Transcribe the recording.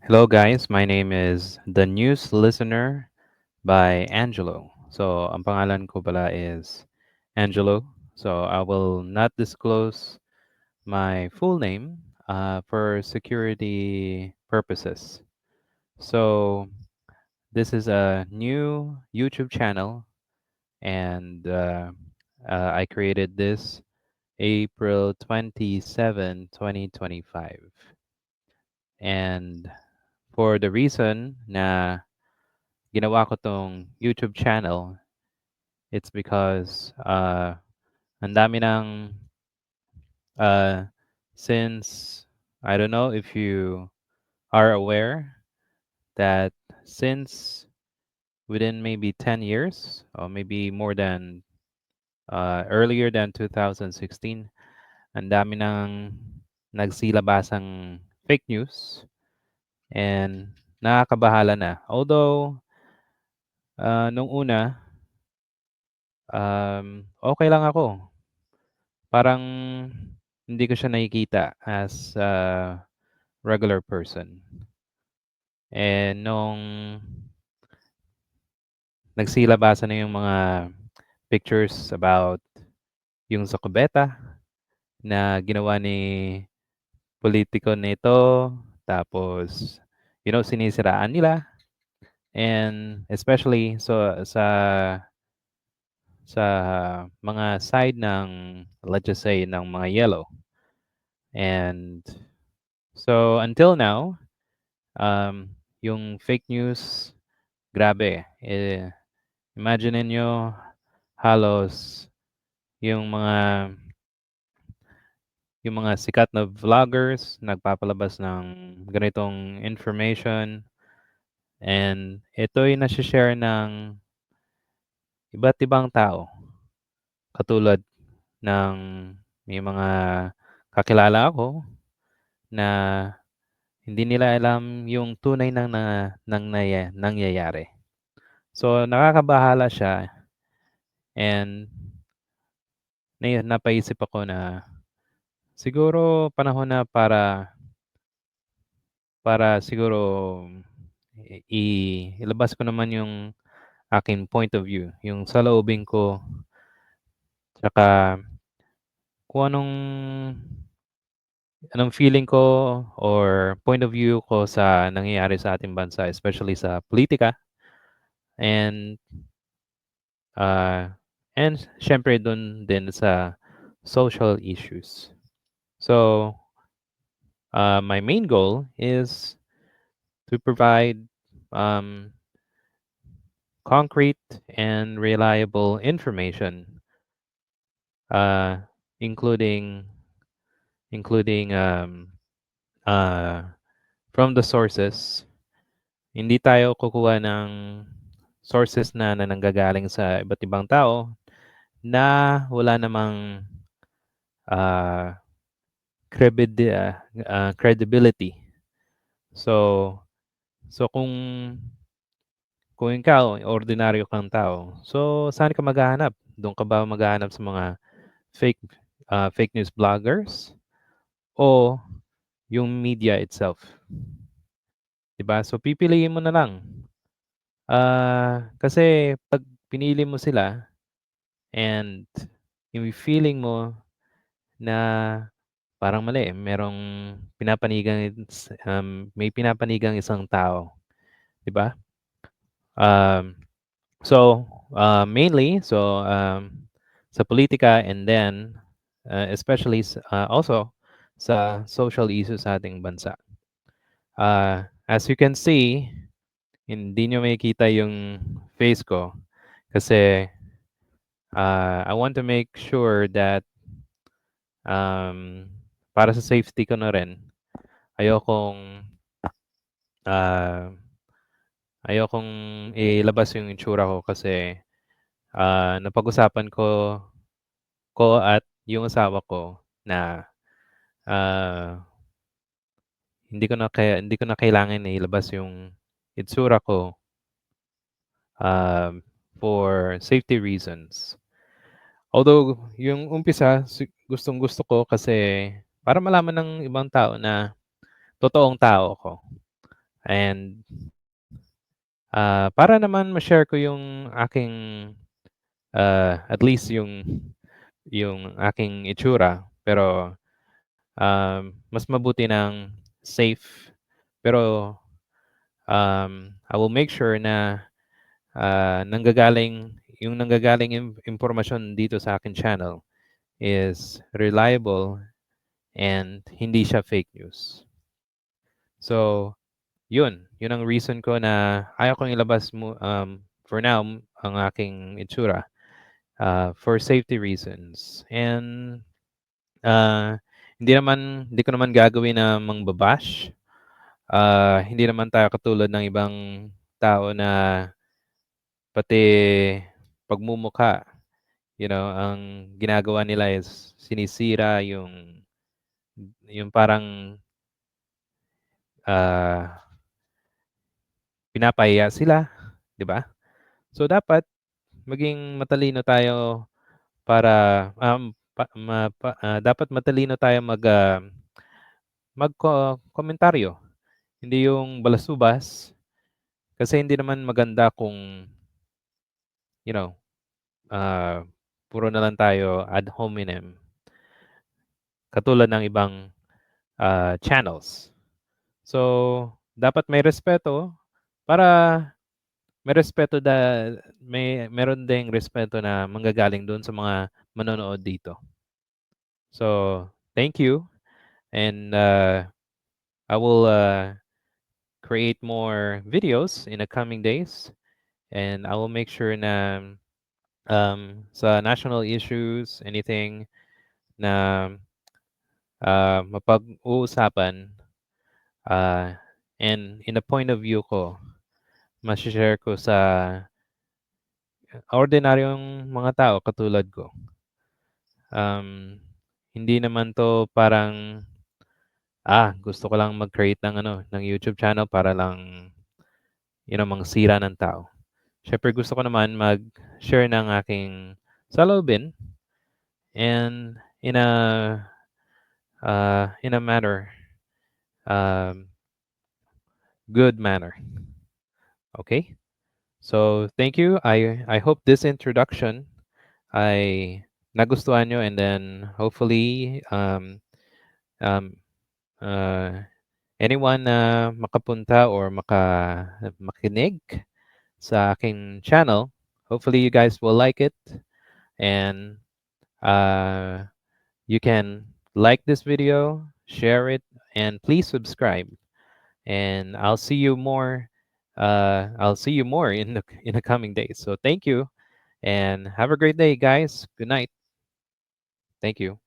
Hello, guys. My name is The News Listener by Angelo. So, ang pangalan ko pala is Angelo. So, I will not disclose my full name for security purposes. So, this is a new YouTube channel, and I created this April 27, 2025. And for the reason na ginawa ko tong YouTube channel, it's because ang dami ng uh, since I don't know if you are aware that since within maybe 10 years or maybe more than earlier than 2016, ang dami ng nagsilabasang fake news and nakakabahala na. Although nung una, okay lang ako. Parang hindi ko siya nakikita as a regular person. And nung nagsilabasan na yung mga pictures about yung sa kubeta na ginawa ni politiko nito, tapos, sinisiraan nila. And especially sa mga side ng, let's just say, ng mga yellow. And so until now, yung fake news, grabe. Imagine niyo halos yung mga yung mga sikat na vloggers nagpapalabas ng ganitong information, and ito'y nashi-share ng iba't ibang tao. Katulad ng may mga kakilala ako na hindi nila alam yung tunay ng nangyayari. So nakakabahala siya, and napaisip ako na siguro panahon na para siguro ilabas ko naman yung aking point of view, yung saloobin ko, tsaka kung anong feeling ko or point of view ko sa nangyayari sa ating bansa, especially sa politika, and uh, and siyempre dun din sa social issues. So, my main goal is to provide um, concrete and reliable information, uh, including including uh, from the sources. Hindi tayo kukuha ng sources na nanggagaling sa iba't ibang tao na wala namang uh, credibility. So, so kung ikaw, ordinaryo kang tao, so saan ka maghahanap? Doon ka ba maghahanap sa mga fake fake news bloggers o yung media itself, 'di ba? So pipiliin mo na lang. Kasi 'pag pinili mo sila and yung feeling mo na parang mali, may pinapanigang isang tao, 'di ba? Um, mainly sa politika, and then especially also sa social issues sa ating bansa. As you can see, hindi niyo makikita yung face ko kasi I want to make sure that um, para sa safety ko na rin, ayokong ah, ayokong ilabas yung itsura ko kasi napag-usapan ko at yung asawa ko na ah, hindi ko na kailangan na ilabas yung itsura ko um, for safety reasons. Although yung umpisa gustong-gusto ko kasi para malaman ng ibang tao na totoong tao ako. And para naman ma-share ko yung aking at least yung aking itsura, pero mas mabuti ng safe. Pero I will make sure na nanggagaling impormasyon dito sa akin channel is reliable and hindi siya fake news. So, yun ang reason ko na ayaw kong ilabas mo for now ang aking itsura for safety reasons. And uh, hindi ko naman gagawin na mangbabash. Hindi naman tayo katulad ng ibang tao na pati pagmumukha, ang ginagawa nila is sinisira yung parang ah, pinapahiya sila, 'di ba? So dapat maging matalino tayo para dapat matalino tayo komentaryo, hindi yung balasubas kasi hindi naman maganda kung you know ah, puro na lang tayo ad hominem katulad ng ibang channels. So dapat may respeto para meron ding respeto na manggagaling doon sa mga manonood dito. So, thank you, and I will create more videos in the coming days, and I will make sure na sa national issues, anything na mapag-uusapan, uh, and in the point of view ko, share ko sa ordinaryong mga tao katulad ko. Hindi naman 'to parang, gusto ko lang mag-create ng ng YouTube channel para lang, mangsira ng tao. Siyempre gusto ko naman mag-share ng aking saloobin and in a manner, um, good manner. Okay? So, thank you. I hope this introduction ay nagustuhan niyo, and then hopefully, um, uh, anyone na makapunta or makinig sa aking channel, hopefully you guys will like it, and uh, you can like this video, share it, and please subscribe. And I'll see you more in the coming days. So thank you, and have a great day, guys. Good night. Thank you.